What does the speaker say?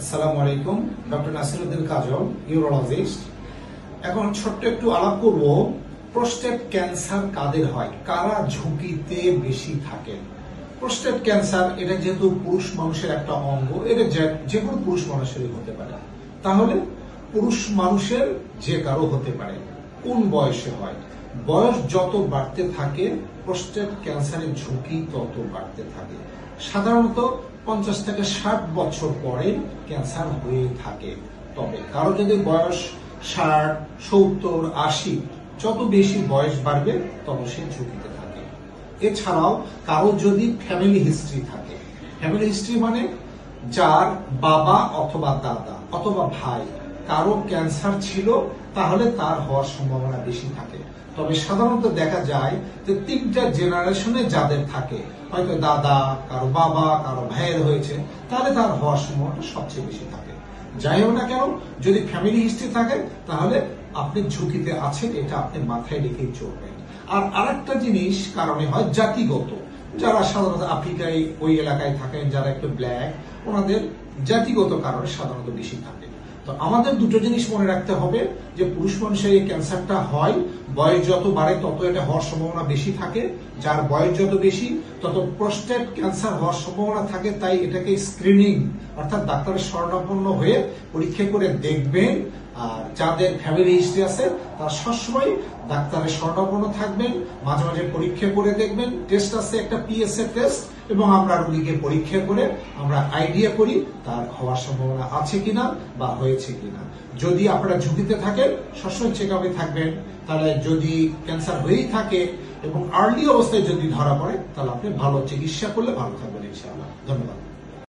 আসসালামু আলাইকুম, ডক্টর নাসিরউদ্দিন কাজল, ইউরোলজিস্ট। এখন ছোট্ট একটু আলাপ করব, প্রোস্টেট ক্যান্সার কাদের হয়, কারা ঝুঁকিতে বেশি থাকেন। প্রোস্টেট ক্যান্সার এটা যেহেতু পুরুষ মানুষের একটা অঙ্গ, এটা যে কোনো পুরুষ মানুষেরই হতে পারে। তাহলে পুরুষ মানুষের যে কারো হতে পারে। কোন বয়সে হয়? বয়স যত বাড়তে থাকে প্রোস্টেট ক্যান্সারের ঝুঁকি তত বাড়তে থাকে। সাধারণত 50 থেকে 60 বছর পরে ক্যান্সার হয়ে থাকে। তবে কারো যদি বয়স 60, 70, 80, যত বেশি বয়স বাড়বে তত সে ঝুঁকিতে থাকে। এছাড়াও কারো যদি ফ্যামিলি হিস্ট্রি থাকে, ফ্যামিলি হিস্ট্রি মানে যার বাবা অথবা দাদা অথবা ভাই কারো ক্যান্সার ছিল, তাহলে তার হওয়ার সম্ভাবনা বেশি থাকে। তবে সাধারণত দেখা যায় যে 3টা জেনারেশনে যাদের থাকে, হয়তো দাদা, কারো বাবা, কারো ভাইয়ের হয়েছে, তাহলে তার হওয়ার সম্ভাবনা সবচেয়ে বেশি থাকে। যাই হোক না কেন, যদি ফ্যামিলি হিস্ট্রি থাকে তাহলে আপনি ঝুঁকিতে আছেন, এটা আপনি মাথায় রেখেই চলবেন। আর আরেকটা জিনিস কারণে হয় জাতিগত, যারা সাধারণত আফ্রিকায় ওই এলাকায় থাকেন, যারা একটু ব্ল্যাক, ওনাদের জাতিগত কারণে সাধারণত বেশি থাকে। তো আমাদের দুটো জিনিস মনে রাখতে হবে যে পুরুষ মানুষের এই ক্যান্সারটা হয়, বয়স যত বাড়ে তত এটা হওয়ার সম্ভাবনা বেশি থাকে। যার বয়স যত বেশি তত প্রোস্টেট ক্যান্সার হওয়ার সম্ভাবনা থাকে। তাই এটাকে স্ক্রিনিং অর্থাৎ ডাক্তারের শরণাপন্ন হয়ে পরীক্ষা করে দেখবেন। আর যাদের ফ্যামিলি হিস্ট্রি আছে তারা সবসময় ডাক্তারের শরণাপন্ন থাকবেন, মাঝে মাঝে পরীক্ষা করে দেখবেন। টেস্ট আছে একটা PSA টেস্ট, এবং আমরা রোগীকে পরীক্ষা করে আমরা আইডিয়া করি তার হওয়ার সম্ভাবনা আছে কিনা বা হয়েছে কিনা। যদি আপনারা ঝুঁকিতে থাকেন সবসময় চেক আপে থাকবেন। তাহলে যদি ক্যান্সার হয়েই থাকে এবং আর্লি অবস্থায় যদি ধরা পড়ে তাহলে আপনি ভালো চিকিৎসা করলে ভালো থাকবেন ইনশাআল্লাহ। ধন্যবাদ।